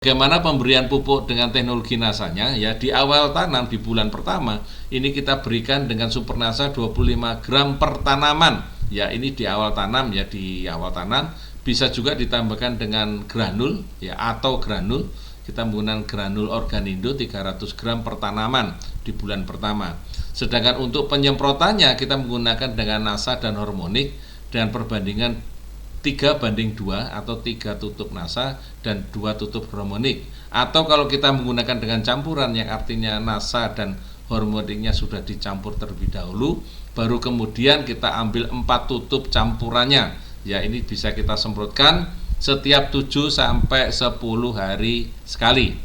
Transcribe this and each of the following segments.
Bagaimana pemberian pupuk dengan teknologi NASA-nya? Ya, di awal tanam di bulan pertama ini kita berikan dengan Super NASA 25 gram per tanaman. Ya, ini di awal tanam ya, di awal tanam. Bisa juga ditambahkan dengan granul ya, atau granul. Kita menggunakan granul Organindo 300 gram per tanaman di bulan pertama. Sedangkan untuk penyemprotannya kita menggunakan dengan NASA dan hormonik dengan perbandingan 3:2 atau 3 tutup NASA dan 2 tutup hormonik. Atau kalau kita menggunakan dengan campuran yang artinya NASA dan hormoniknya sudah dicampur terlebih dahulu, baru kemudian kita ambil 4 tutup campurannya. Ya, ini bisa kita semprotkan setiap 7 sampai 10 hari sekali.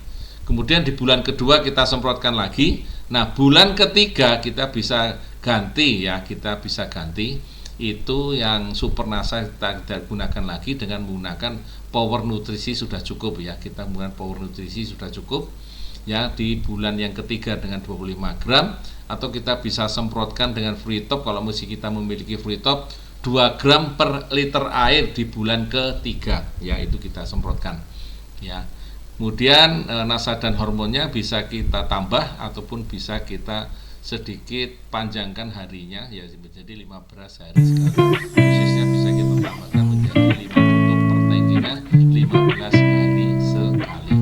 Kemudian di bulan kedua kita semprotkan lagi. Nah, bulan ketiga kita bisa ganti ya, kita bisa ganti itu yang Super NASA kita gunakan lagi dengan menggunakan power nutrisi sudah cukup ya. Kita menggunakan power nutrisi sudah cukup ya di bulan yang ketiga dengan 25 gram, atau kita bisa semprotkan dengan free top kalau mesti kita memiliki free top 2 gram per liter air di bulan ketiga ya, itu kita semprotkan ya. Kemudian NASA dan hormonnya bisa kita tambah ataupun bisa kita sedikit panjangkan harinya ya, menjadi 15 hari sekali. Dosisnya bisa kita tambahkan menjadi 5 tutup per tangkinya 15 hari sekali.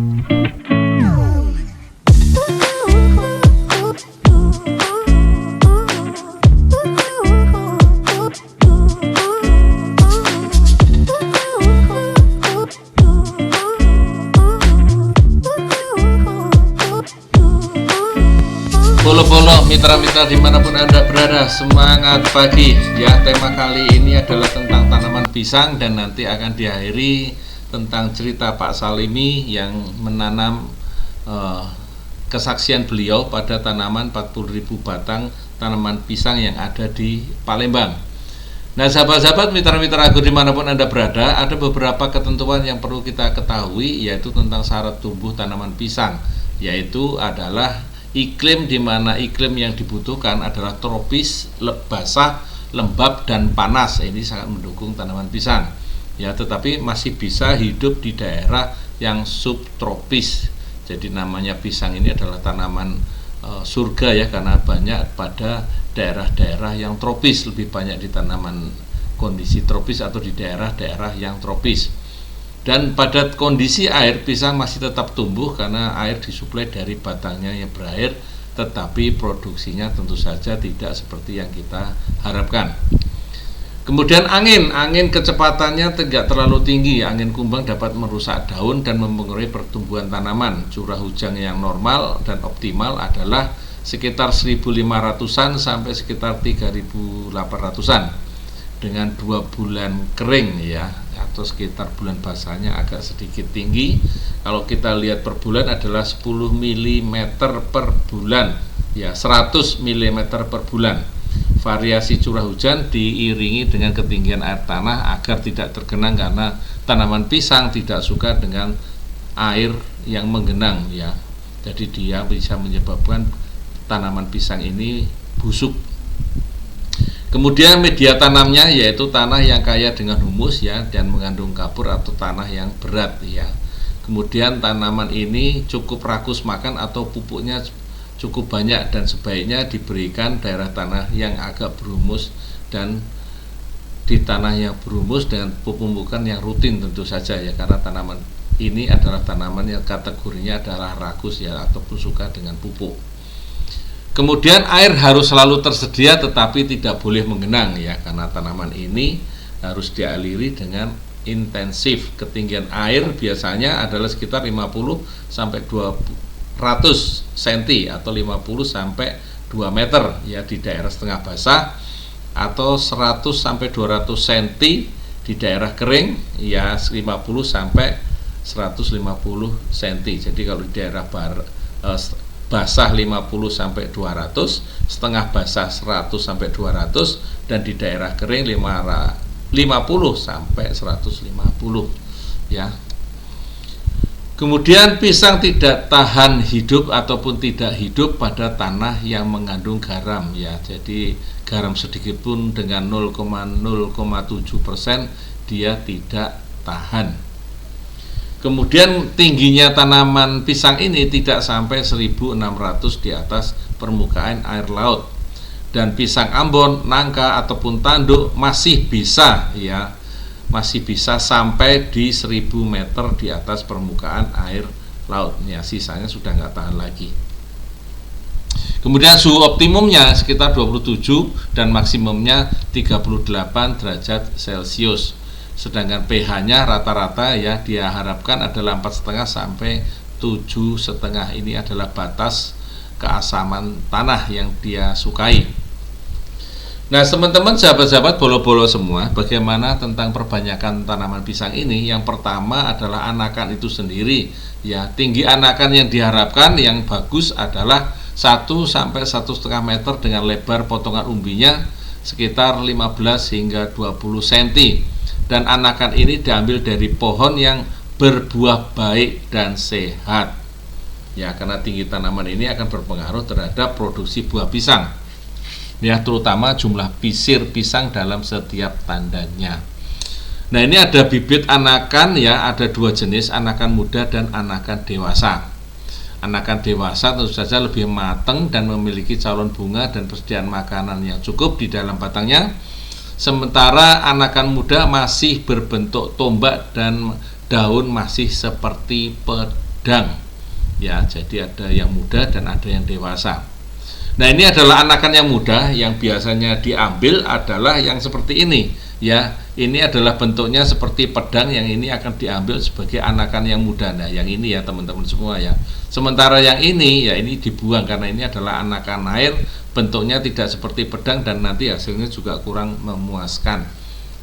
Bolo-bolo mitra-mitra dimanapun Anda berada, semangat pagi ya. Tema kali ini adalah tentang tanaman pisang dan nanti akan diakhiri tentang cerita Pak Salimi yang menanam kesaksian beliau pada tanaman 40.000 batang tanaman pisang yang ada di Palembang. Nah, sahabat-sahabat mitra-mitra aku dimanapun Anda berada, ada beberapa ketentuan yang perlu kita ketahui, yaitu tentang syarat tumbuh tanaman pisang, yaitu adalah iklim, di mana iklim yang dibutuhkan adalah tropis, basah, lembab, dan panas. Ini sangat mendukung tanaman pisang ya, tetapi masih bisa hidup di daerah yang subtropis. Jadi namanya pisang ini adalah tanaman surga ya, karena banyak pada daerah-daerah yang tropis, lebih banyak di tanaman kondisi tropis atau di daerah-daerah yang tropis. Dan pada kondisi air, pisang masih tetap tumbuh karena air disuplai dari batangnya yang berair, tetapi produksinya tentu saja tidak seperti yang kita harapkan. Kemudian angin kecepatannya tidak terlalu tinggi. Angin kumbang dapat merusak daun dan mempengaruhi pertumbuhan tanaman. Curah hujan yang normal dan optimal adalah sekitar 1.500-an sampai sekitar 3.800-an dengan 2 bulan kering ya, atau sekitar bulan basahnya agak sedikit tinggi. Kalau kita lihat per bulan adalah 10 mm per bulan ya, 100 mm per bulan. Variasi curah hujan diiringi dengan ketinggian air tanah agar tidak tergenang, karena tanaman pisang tidak suka dengan air yang menggenang ya. Jadi dia bisa menyebabkan tanaman pisang ini busuk. Kemudian media tanamnya yaitu tanah yang kaya dengan humus ya, dan mengandung kapur atau tanah yang berat ya. Kemudian tanaman ini cukup rakus makan atau pupuknya cukup banyak, dan sebaiknya diberikan daerah tanah yang agak berhumus, dan di tanah yang berhumus dengan pemupukan yang rutin tentu saja ya, karena tanaman ini adalah tanaman yang kategorinya adalah rakus ya, ataupun suka dengan pupuk. Kemudian air harus selalu tersedia tetapi tidak boleh menggenang ya, karena tanaman ini harus dialiri dengan intensif. Ketinggian air biasanya adalah sekitar 50 sampai 200 cm atau 50 sampai 2 meter ya di daerah setengah basah, atau 100 sampai 200 cm di daerah kering ya, 50 sampai 150 cm. Jadi kalau di daerah basah 50 sampai 200, setengah basah 100 sampai 200, dan di daerah kering 50 sampai 150 ya. Kemudian pisang tidak tahan hidup ataupun tidak hidup pada tanah yang mengandung garam ya. Jadi garam sedikit pun dengan 0,07% dia tidak tahan. Kemudian tingginya tanaman pisang ini tidak sampai 1.600 di atas permukaan air laut. Dan pisang Ambon, nangka ataupun tanduk masih bisa masih bisa sampai di 1.000 meter di atas permukaan air laut. Ya, sisanya sudah nggak tahan lagi. Kemudian suhu optimumnya sekitar 27 dan maksimumnya 38 derajat Celcius. Sedangkan pH-nya rata-rata dia harapkan adalah 4,5 sampai 7,5. Ini adalah batas keasaman tanah yang dia sukai. Nah, teman-teman, sahabat-sahabat bolo-bolo semua, bagaimana tentang perbanyakan tanaman pisang ini? Yang pertama adalah anakan itu sendiri. Tinggi anakan yang diharapkan yang bagus adalah 1 sampai 1,5 meter dengan lebar potongan umbinya sekitar 15 hingga 20 cm. Dan anakan ini diambil dari pohon yang berbuah baik dan sehat. Karena tinggi tanaman ini akan berpengaruh terhadap produksi buah pisang. Terutama jumlah pisir pisang dalam setiap tandannya. Nah, ini ada bibit anakan ada 2 jenis, anakan muda dan anakan dewasa. Anakan dewasa tentu saja lebih matang dan memiliki calon bunga dan persediaan makanan yang cukup di dalam batangnya. Sementara anakan muda masih berbentuk tombak dan daun masih seperti pedang. Jadi ada yang muda dan ada yang dewasa. Nah, ini adalah anakan yang muda yang biasanya diambil adalah yang seperti ini. Ini adalah bentuknya seperti pedang, yang ini akan diambil sebagai anakan yang muda. Nah, yang ini teman-teman semua Sementara yang ini ini dibuang karena ini adalah anakan air, bentuknya tidak seperti pedang dan nanti hasilnya juga kurang memuaskan.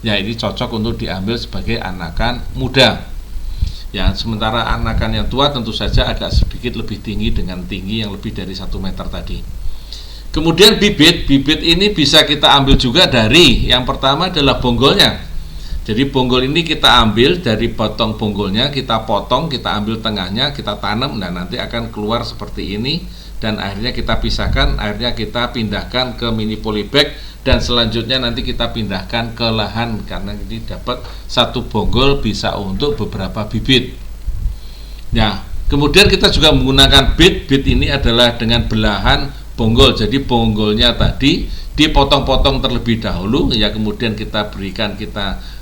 Ini cocok untuk diambil sebagai anakan muda. Sementara anakan yang tua tentu saja agak sedikit lebih tinggi dengan tinggi yang lebih dari 1 meter tadi. Kemudian bibit ini bisa kita ambil juga dari, yang pertama adalah bonggolnya. Jadi bonggol ini kita ambil dari potong bonggolnya, kita potong, kita ambil tengahnya, kita tanam, dan nanti akan keluar seperti ini. Dan akhirnya kita pisahkan, akhirnya kita pindahkan ke mini polybag, dan selanjutnya nanti kita pindahkan ke lahan, karena ini dapat 1 bonggol bisa untuk beberapa bibit. Kemudian kita juga menggunakan bit ini adalah dengan belahan bonggol. Jadi bonggolnya tadi dipotong-potong terlebih dahulu, kemudian kita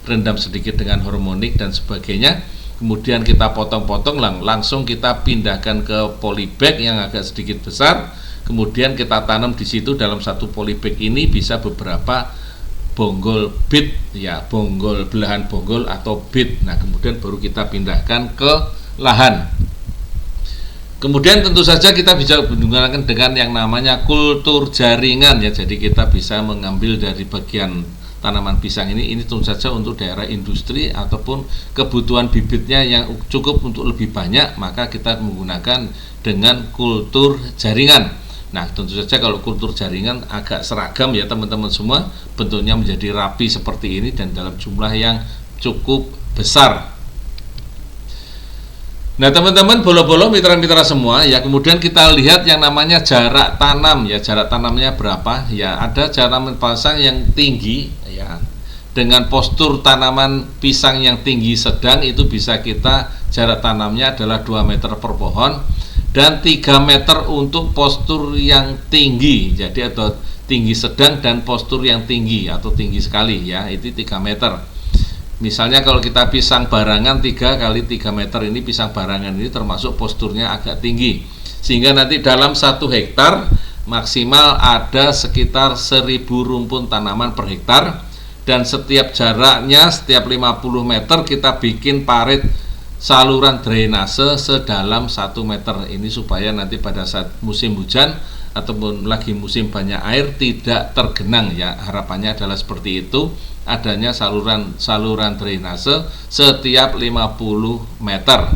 rendam sedikit dengan hormonik dan sebagainya. Kemudian kita potong-potong, langsung kita pindahkan ke polybag yang agak sedikit besar. Kemudian kita tanam di situ. Dalam 1 polybag ini bisa beberapa bonggol bit, belahan bonggol atau bit. Nah, kemudian baru kita pindahkan ke lahan. Kemudian tentu saja kita bisa menggunakan dengan yang namanya kultur jaringan. Jadi kita bisa mengambil dari bagian tanaman pisang ini tentu saja untuk daerah industri ataupun kebutuhan bibitnya yang cukup untuk lebih banyak, maka kita menggunakan dengan kultur jaringan. Nah, tentu saja kalau kultur jaringan agak seragam teman-teman semua, bentuknya menjadi rapi seperti ini dan dalam jumlah yang cukup besar. Nah, teman-teman bolo-bolo, mitra-mitra semua, kemudian kita lihat yang namanya jarak tanam. Jarak tanamnya berapa? Ada tanaman pisang yang tinggi dengan postur tanaman pisang yang tinggi sedang, itu bisa kita jarak tanamnya adalah 2 meter per pohon dan 3 meter untuk postur yang tinggi. Jadi ada tinggi sedang dan postur yang tinggi atau tinggi sekali, itu 3 meter. Misalnya kalau kita pisang barangan 3 kali 3 meter, ini pisang barangan ini termasuk posturnya agak tinggi, sehingga nanti dalam 1 hektar maksimal ada sekitar 1.000 rumpun tanaman per hektar. Dan setiap jaraknya, setiap 50 meter kita bikin parit saluran drainase sedalam 1 meter. Ini supaya nanti pada saat musim hujan ataupun lagi musim banyak air tidak tergenang. Harapannya adalah seperti itu, adanya saluran drainase setiap 50 meter.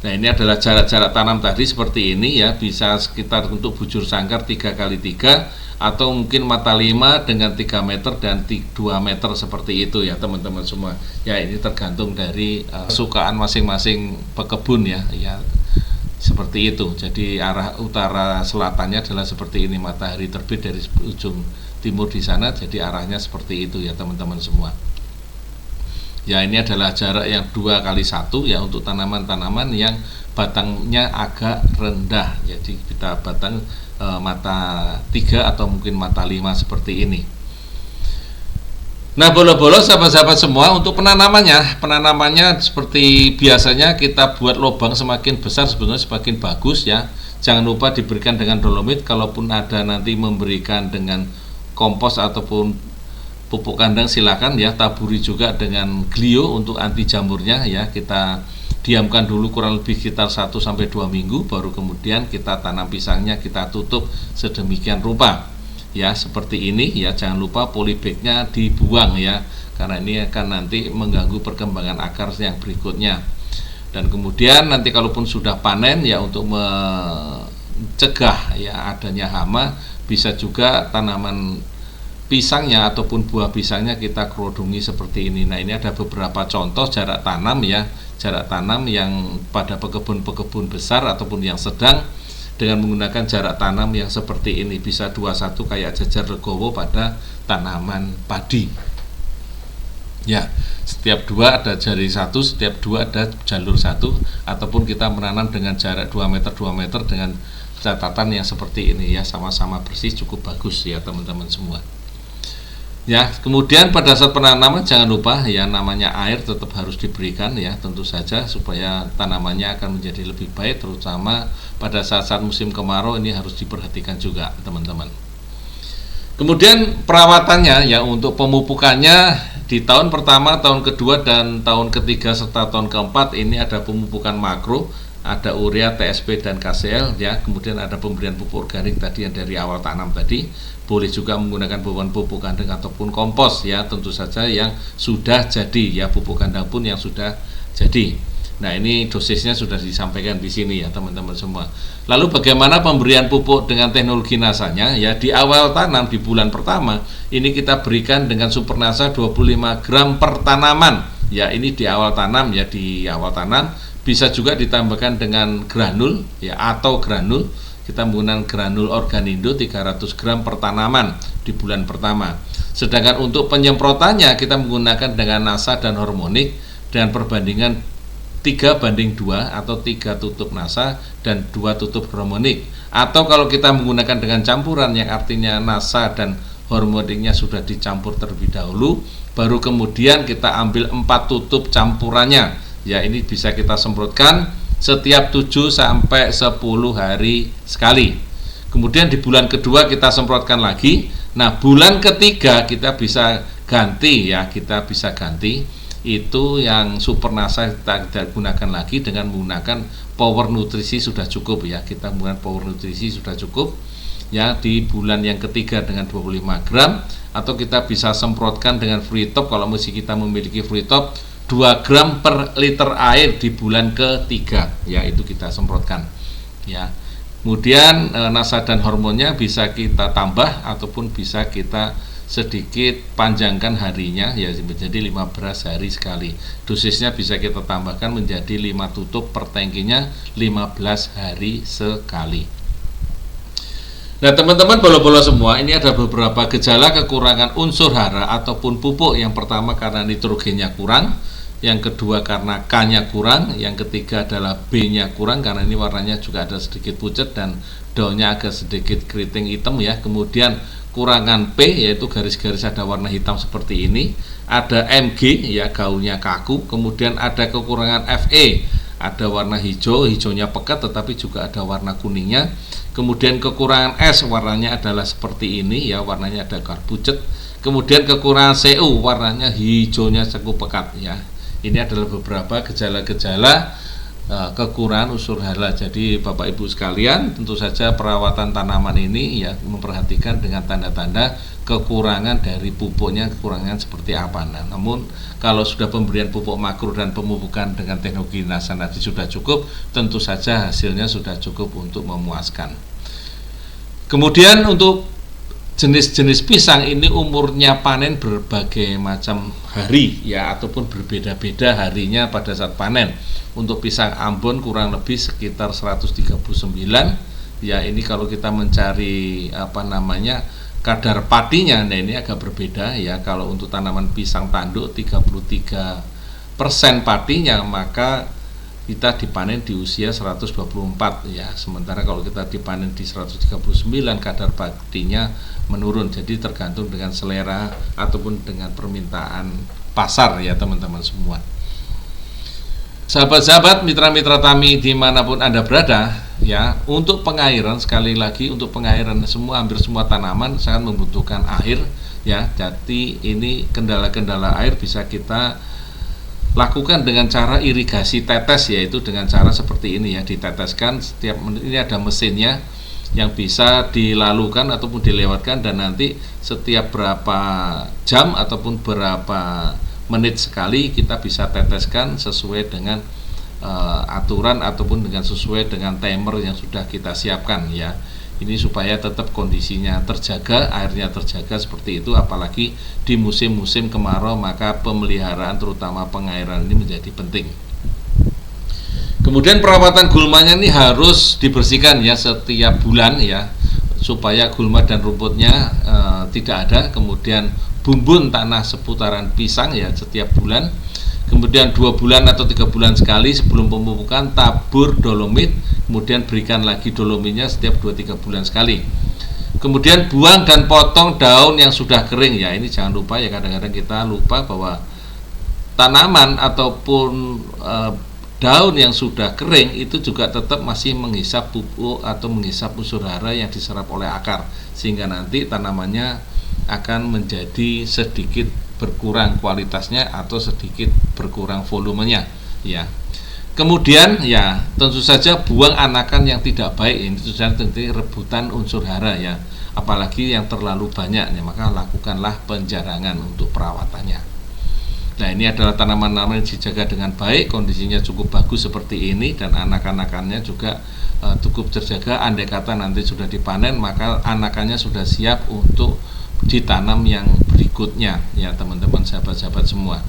Nah, ini adalah jarak-jarak tanam tadi seperti ini, bisa sekitar untuk bujur sangkar 3 kali 3 atau mungkin mata 5 dengan 3 meter dan 2 meter seperti itu, teman-teman semua. Ini tergantung dari kesukaan masing-masing pekebun, seperti itu. Jadi arah utara selatannya adalah seperti ini, matahari terbit dari ujung timur di sana, jadi arahnya seperti itu, teman-teman semua. Ya, ini adalah jarak yang 2x1 ya untuk tanaman-tanaman yang batangnya agak rendah. Jadi kita batang mata 3 atau mungkin mata 5 seperti ini. Nah, bolo-bolo sahabat-sahabat semua, untuk penanamannya seperti biasanya kita buat lubang semakin besar sebenarnya semakin bagus ya. Jangan lupa diberikan dengan dolomit, kalaupun ada nanti memberikan dengan kompos ataupun pupuk kandang silakan ya, taburi juga dengan glio untuk anti jamurnya ya. Kita diamkan dulu kurang lebih sekitar 1-2 minggu, baru kemudian kita tanam pisangnya, kita tutup sedemikian rupa ya, seperti ini ya. Jangan lupa polybagnya dibuang ya, karena ini akan nanti mengganggu perkembangan akar yang berikutnya. Dan kemudian nanti kalaupun sudah panen ya, untuk mencegah ya adanya hama, bisa juga tanaman pisangnya ataupun buah pisangnya kita kerodongi seperti ini. Nah, ini ada beberapa contoh jarak tanam ya, jarak tanam yang pada pekebun-pekebun besar ataupun yang sedang, dengan menggunakan jarak tanam yang seperti ini, bisa 21 kayak jajar legowo pada tanaman padi ya. Setiap 2 ada jari 1, setiap 2 ada jalur 1, ataupun kita menanam dengan jarak 2 meter dengan catatan yang seperti ini ya, sama-sama bersih, cukup bagus ya teman-teman semua ya. Kemudian pada saat penanaman jangan lupa ya, namanya air tetap harus diberikan ya, tentu saja supaya tanamannya akan menjadi lebih baik, terutama pada saat-saat musim kemarau. Ini harus diperhatikan juga teman-teman. Kemudian perawatannya ya, untuk pemupukannya di tahun pertama, tahun kedua, dan tahun ketiga serta tahun keempat ini ada pemupukan makro, ada urea, TSP, dan KCL ya. Kemudian ada pemberian pupuk organik tadi yang dari awal tanam tadi. Boleh juga menggunakan pupuk kandang ataupun kompos ya, tentu saja yang sudah jadi ya, pupuk kandang pun yang sudah jadi. Nah, ini dosisnya sudah disampaikan di sini ya teman-teman semua. Lalu bagaimana pemberian pupuk dengan teknologi nasanya ya? Di awal tanam di bulan pertama ini kita berikan dengan Super Nasa 25 gram per tanaman ya. Ini di awal tanam ya, di awal tanam. Bisa juga ditambahkan dengan granul ya, atau granul. Kita menggunakan granul Organindo 300 gram per tanaman di bulan pertama. Sedangkan untuk penyemprotannya kita menggunakan dengan Nasa dan hormonik dengan perbandingan 3:2 atau 3 tutup Nasa dan 2 tutup hormonik. Atau kalau kita menggunakan dengan campuran yang artinya Nasa dan hormoniknya sudah dicampur terlebih dahulu, baru kemudian kita ambil 4 tutup campurannya ya. Ini bisa kita semprotkan setiap 7-10 hari sekali. Kemudian di bulan kedua kita semprotkan lagi. Nah, bulan ketiga kita bisa ganti ya, kita bisa ganti itu yang Super Nasa kita gunakan lagi dengan menggunakan Power Nutrisi sudah cukup ya. Kita menggunakan Power Nutrisi sudah cukup ya di bulan yang ketiga dengan 25 gram, atau kita bisa semprotkan dengan Free Top kalau masih kita memiliki Free Top 2 gram per liter air di bulan ketiga ya, itu kita semprotkan ya. Kemudian Nasa dan hormonnya bisa kita tambah ataupun bisa kita sedikit panjangkan harinya ya, menjadi 15 hari sekali. Dosisnya bisa kita tambahkan menjadi 5 tutup per tangkinya 15 hari sekali. Nah teman-teman bolo-bolo semua, ini ada beberapa gejala kekurangan unsur hara ataupun pupuk. Yang pertama karena nitrogennya kurang, yang kedua karena K-nya kurang, yang ketiga adalah B-nya kurang karena ini warnanya juga ada sedikit pucat dan daunnya agak sedikit keriting hitam ya. Kemudian kurangan P, yaitu garis-garis ada warna hitam seperti ini. Ada MG ya, gaulnya kaku. Kemudian ada kekurangan FE, ada warna hijau, hijaunya pekat tetapi juga ada warna kuningnya. Kemudian kekurangan S, warnanya adalah seperti ini ya, warnanya ada pucat. Kemudian kekurangan CU, warnanya hijaunya cukup pekat ya. Ini adalah beberapa gejala-gejala kekurangan unsur hara. Jadi Bapak Ibu sekalian, tentu saja perawatan tanaman ini ya memperhatikan dengan tanda-tanda kekurangan dari pupuknya, kekurangan seperti apa. Nah, namun kalau sudah pemberian pupuk makro dan pemupukan dengan teknologi Nasa nanti sudah cukup, tentu saja hasilnya sudah cukup untuk memuaskan. Kemudian untuk jenis-jenis pisang ini umurnya panen berbagai macam hari ya, ataupun berbeda-beda harinya pada saat panen. Untuk pisang Ambon kurang lebih sekitar 139 ya. Ini kalau kita mencari kadar padinya, nah ini agak berbeda ya. Kalau untuk tanaman pisang tanduk 33 padinya, maka kita dipanen di usia 124 ya. Sementara kalau kita dipanen di 139, kadar padinya menurun. Jadi tergantung dengan selera ataupun dengan permintaan pasar ya teman-teman semua. Sahabat-sahabat, mitra-mitra tani dimanapun Anda berada ya, untuk pengairan, sekali lagi untuk pengairan hampir semua tanaman sangat membutuhkan air ya. Jadi ini kendala-kendala air bisa kita lakukan dengan cara irigasi tetes, yaitu dengan cara seperti ini ya, diteteskan setiap menit. Ini ada mesinnya yang bisa dilalukan ataupun dilewatkan, dan nanti setiap berapa jam ataupun berapa menit sekali kita bisa teteskan sesuai dengan aturan ataupun dengan sesuai dengan timer yang sudah kita siapkan ya. Ini supaya tetap kondisinya terjaga, airnya terjaga seperti itu. Apalagi di musim-musim kemarau, maka pemeliharaan terutama pengairan ini menjadi penting. Kemudian perawatan gulmanya ini harus dibersihkan ya setiap bulan ya, supaya gulma dan rumputnya tidak ada. Kemudian bumbun tanah seputaran pisang ya setiap bulan. Kemudian 2 bulan atau 3 bulan sekali sebelum pemupukan tabur dolomit, kemudian berikan lagi dolomitnya setiap 2-3 bulan sekali. Kemudian buang dan potong daun yang sudah kering ya. Ini jangan lupa ya, kadang-kadang kita lupa bahwa tanaman ataupun daun yang sudah kering itu juga tetap masih menghisap pupuk atau menghisap unsur hara yang diserap oleh akar, sehingga nanti tanamannya akan menjadi sedikit berkurang kualitasnya atau sedikit berkurang volumenya ya. Kemudian ya tentu saja buang anakan yang tidak baik. Ini tentu rebutan unsur hara ya, apalagi yang terlalu banyak ya, maka lakukanlah penjarangan untuk perawatannya. Nah, ini adalah tanaman-tanaman yang dijaga dengan baik, kondisinya cukup bagus seperti ini, dan anak-anakannya juga cukup terjaga. Andai kata nanti sudah dipanen, maka anakannya sudah siap untuk ditanam yang berikutnya ya teman-teman, sahabat-sahabat semua.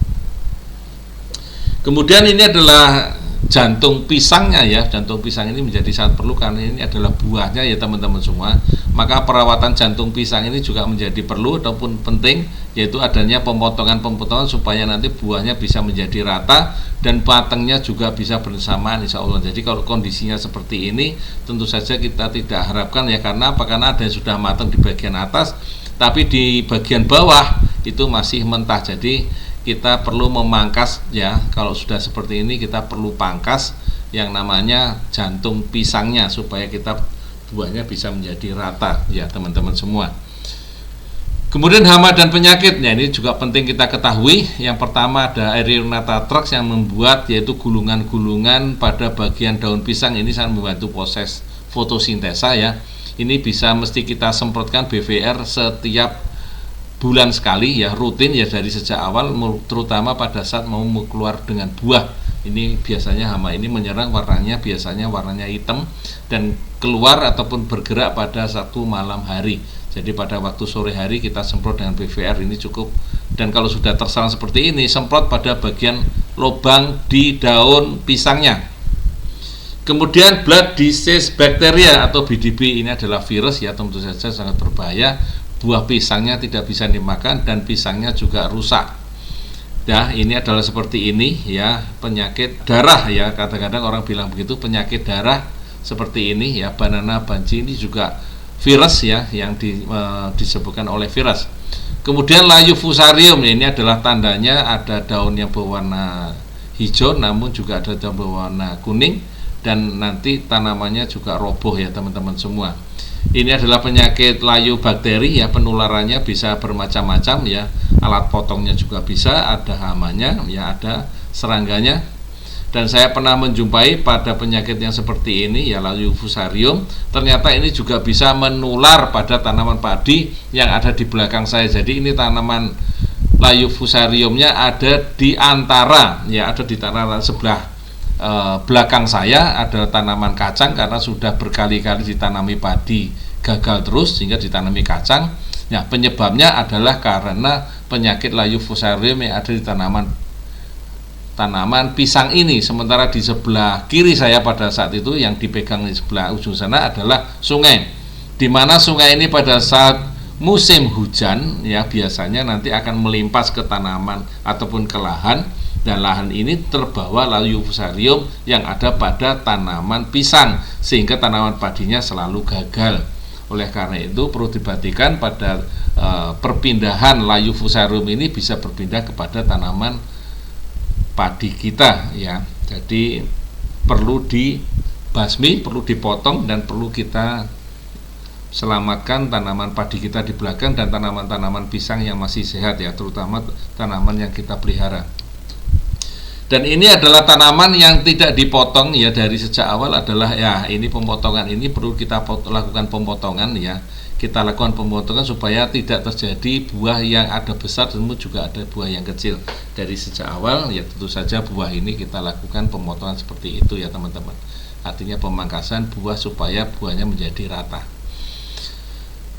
Kemudian ini adalah jantung pisangnya ya. Jantung pisang ini menjadi sangat perlu karena ini adalah buahnya ya teman-teman semua. Maka perawatan jantung pisang ini juga menjadi perlu ataupun penting, yaitu adanya pemotongan-pemotongan supaya nanti buahnya bisa menjadi rata dan matangnya juga bisa bersamaan insya Allah. Jadi kalau kondisinya seperti ini tentu saja kita tidak harapkan ya, karena apa? Karena ada yang sudah matang di bagian atas, tapi di bagian bawah itu masih mentah. Jadi kita perlu memangkas ya. Kalau sudah seperti ini kita perlu pangkas yang namanya jantung pisangnya supaya kita buahnya bisa menjadi rata ya teman-teman semua. Kemudian hama dan penyakitnya ini juga penting kita ketahui. Yang pertama ada Aerionata trax yang membuat yaitu gulungan-gulungan pada bagian daun pisang. Ini sangat membantu proses fotosintesa ya. Ini bisa mesti kita semprotkan BVR setiap bulan sekali ya, rutin ya dari sejak awal, terutama pada saat mau keluar dengan buah. Ini biasanya hama ini menyerang, warnanya biasanya warnanya hitam dan keluar ataupun bergerak pada satu malam hari. Jadi pada waktu sore hari kita semprot dengan BVR ini cukup. Dan kalau sudah terserang seperti ini, semprot pada bagian lubang di daun pisangnya. Kemudian blood disease bacteria atau BDB, ini adalah virus ya, tentu saja sangat berbahaya. Buah pisangnya tidak bisa dimakan dan pisangnya juga rusak. Ya, ini adalah seperti ini ya, penyakit darah ya, kadang-kadang orang bilang begitu, penyakit darah seperti ini ya. Banana banci ini juga virus ya, yang disebutkan oleh virus. Kemudian layu fusarium, ini adalah tandanya ada daun yang berwarna hijau namun juga ada daun berwarna kuning, dan nanti tanamannya juga roboh ya teman-teman semua. Ini adalah penyakit layu bakteri ya, penularannya bisa bermacam-macam ya. Alat potongnya juga bisa, ada hamanya ya, ada serangganya. Dan saya pernah menjumpai pada penyakit yang seperti ini ya, layu fusarium, ternyata ini juga bisa menular pada tanaman padi yang ada di belakang saya. Jadi ini tanaman layu fusariumnya ada di antara ya, ada di antara sebelah belakang saya ada tanaman kacang, karena sudah berkali-kali ditanami padi gagal terus sehingga ditanami kacang. Nah, penyebabnya adalah karena penyakit layu fusarium yang ada di tanaman pisang ini. Sementara di sebelah kiri saya pada saat itu yang dipegang di sebelah ujung sana adalah sungai, di mana sungai ini pada saat musim hujan ya biasanya nanti akan melimpas ke tanaman ataupun ke lahan. Dan lahan ini terbawa layu fusarium yang ada pada tanaman pisang, sehingga tanaman padinya selalu gagal. Oleh karena itu perlu diperhatikan pada perpindahan layu fusarium ini bisa berpindah kepada tanaman padi kita ya. Jadi perlu dibasmi, perlu dipotong, dan perlu kita selamatkan tanaman padi kita di belakang dan tanaman-tanaman pisang yang masih sehat ya, terutama tanaman yang kita pelihara. Dan ini adalah tanaman yang tidak dipotong ya dari sejak awal, adalah ya ini pemotongan ini perlu kita lakukan pemotongan ya. Kita lakukan pemotongan supaya tidak terjadi buah yang ada besar dan juga ada buah yang kecil dari sejak awal ya. Tentu saja buah ini kita lakukan pemotongan seperti itu ya teman-teman. Artinya pemangkasan buah supaya buahnya menjadi rata.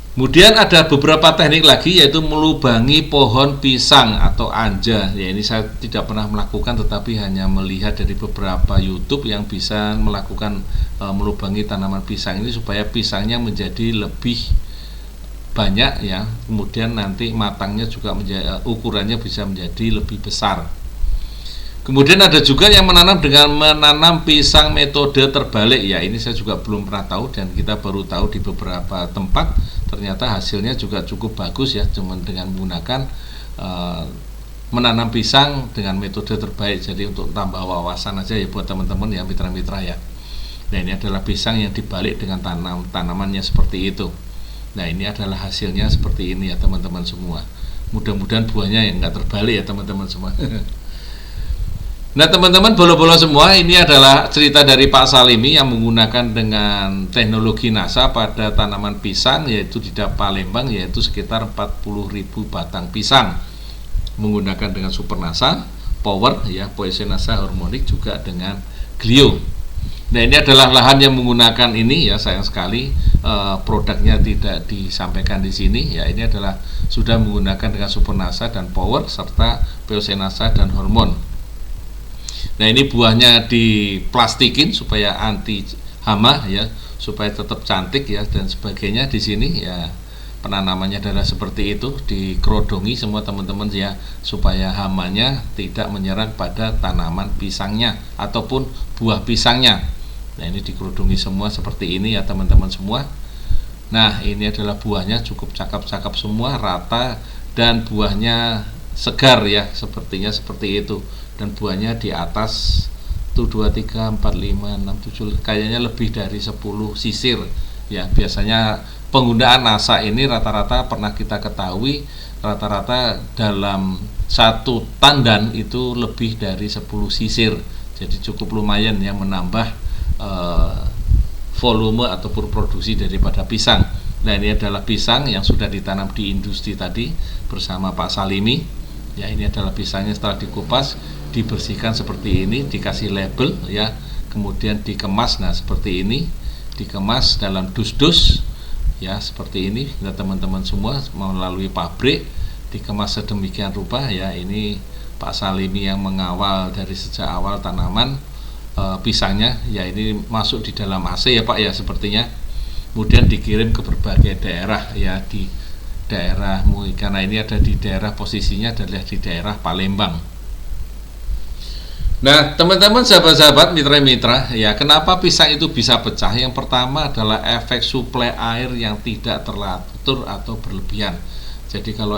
Kemudian ada beberapa teknik lagi, yaitu melubangi pohon pisang atau anja. Ya, ini saya tidak pernah melakukan, tetapi hanya melihat dari beberapa YouTube yang bisa melakukan melubangi tanaman pisang ini supaya pisangnya menjadi lebih banyak ya. Kemudian nanti matangnya juga ukurannya bisa menjadi lebih besar. Kemudian ada juga yang menanam dengan menanam pisang metode terbalik ya. Ini saya juga belum pernah tahu dan kita baru tahu di beberapa tempat. Ternyata hasilnya juga cukup bagus ya, cuman dengan menggunakan menanam pisang dengan metode terbaik. Jadi untuk tambah wawasan aja ya buat teman-teman ya, mitra-mitra ya. Nah, ini adalah pisang yang dibalik dengan tanamannya seperti itu. Nah, ini adalah hasilnya seperti ini ya teman-teman semua. Mudah-mudahan buahnya yang nggak terbalik ya teman-teman semua. Nah teman-teman bolo-bolo semua, ini adalah cerita dari Pak Salimi yang menggunakan dengan teknologi NASA pada tanaman pisang, yaitu di Palembang, yaitu sekitar 40.000 batang pisang menggunakan dengan Super NASA, Power ya, Poisonasa Harmonic, juga dengan Glio. Nah ini adalah lahan yang menggunakan ini ya, sayang sekali produknya tidak disampaikan di sini ya. Ini adalah sudah menggunakan dengan Super NASA dan Power serta Poisonasa dan Hormon. Nah ini buahnya diplastikin supaya anti hama ya, supaya tetap cantik ya dan sebagainya. Di sini ya penanamannya adalah seperti itu, dikerodongi semua teman-teman ya, supaya hamanya tidak menyerang pada tanaman pisangnya ataupun buah pisangnya. Nah ini dikerodongi semua seperti ini ya teman-teman semua. Nah ini adalah buahnya cukup cakep-cakep semua, rata, dan buahnya segar ya, sepertinya seperti itu. Dan buahnya di atas 1, 2, 3, 4, 5, 6, 7, kayaknya lebih dari 10 sisir ya. Biasanya penggunaan NASA ini rata-rata pernah kita ketahui rata-rata dalam satu tandan itu lebih dari 10 sisir. Jadi cukup lumayan ya menambah volume ataupun produksi daripada pisang. Nah ini adalah pisang yang sudah ditanam di industri tadi bersama Pak Salimi ya. Ini adalah pisangnya setelah dikupas, dibersihkan seperti ini, dikasih label ya, kemudian dikemas. Nah seperti ini, dikemas dalam dus-dus ya, seperti ini. Nah teman-teman semua melalui pabrik dikemas sedemikian rupa ya. Ini Pak Salimi yang mengawal dari sejak awal tanaman pisangnya ya. Ini masuk di dalam AC ya Pak ya sepertinya, kemudian dikirim ke berbagai daerah ya, di daerahmu, karena ini ada di daerah, posisinya adalah di daerah Palembang. Nah teman-teman, sahabat-sahabat, mitra-mitra ya, kenapa pisang itu bisa pecah? Yang pertama adalah efek suplai air yang tidak teratur atau berlebihan. Jadi kalau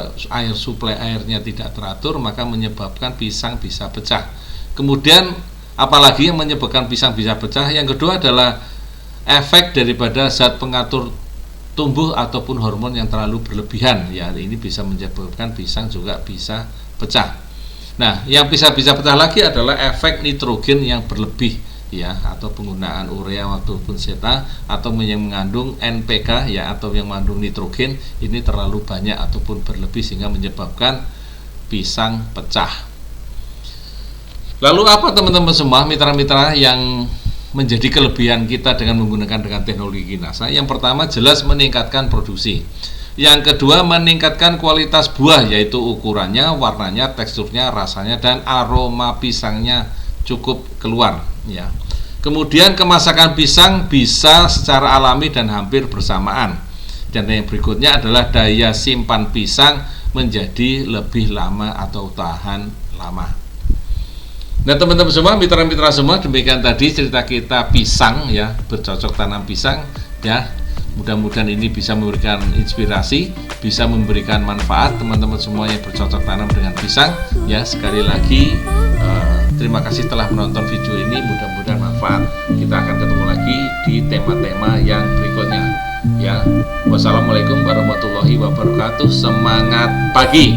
suplai airnya tidak teratur, maka menyebabkan pisang bisa pecah. Kemudian apalagi yang menyebabkan pisang bisa pecah? Yang kedua adalah efek daripada zat pengatur tumbuh ataupun hormon yang terlalu berlebihan ya. Ini bisa menyebabkan pisang juga bisa pecah. Nah, yang bisa pecah lagi adalah efek nitrogen yang berlebih ya, atau penggunaan urea ataupun seta, atau yang mengandung NPK ya, atau yang mengandung nitrogen ini terlalu banyak ataupun berlebih sehingga menyebabkan pisang pecah. Lalu apa teman-teman semua, mitra-mitra, yang menjadi kelebihan kita dengan menggunakan teknologi NASA? Yang pertama jelas meningkatkan produksi. Yang kedua meningkatkan kualitas buah, yaitu ukurannya, warnanya, teksturnya, rasanya, dan aroma pisangnya cukup keluar ya. Kemudian kemasakan pisang bisa secara alami dan hampir bersamaan. Dan yang berikutnya adalah daya simpan pisang menjadi lebih lama atau tahan lama. Nah teman-teman semua, mitra-mitra semua, demikian tadi cerita kita pisang ya, bercocok tanam pisang ya. Mudah-mudahan ini bisa memberikan inspirasi, bisa memberikan manfaat teman-teman semua yang bercocok tanam dengan pisang ya. Sekali lagi terima kasih telah menonton video ini, mudah-mudahan manfaat. Kita akan ketemu lagi di tema-tema yang berikutnya ya. Wassalamualaikum warahmatullahi wabarakatuh. Semangat pagi.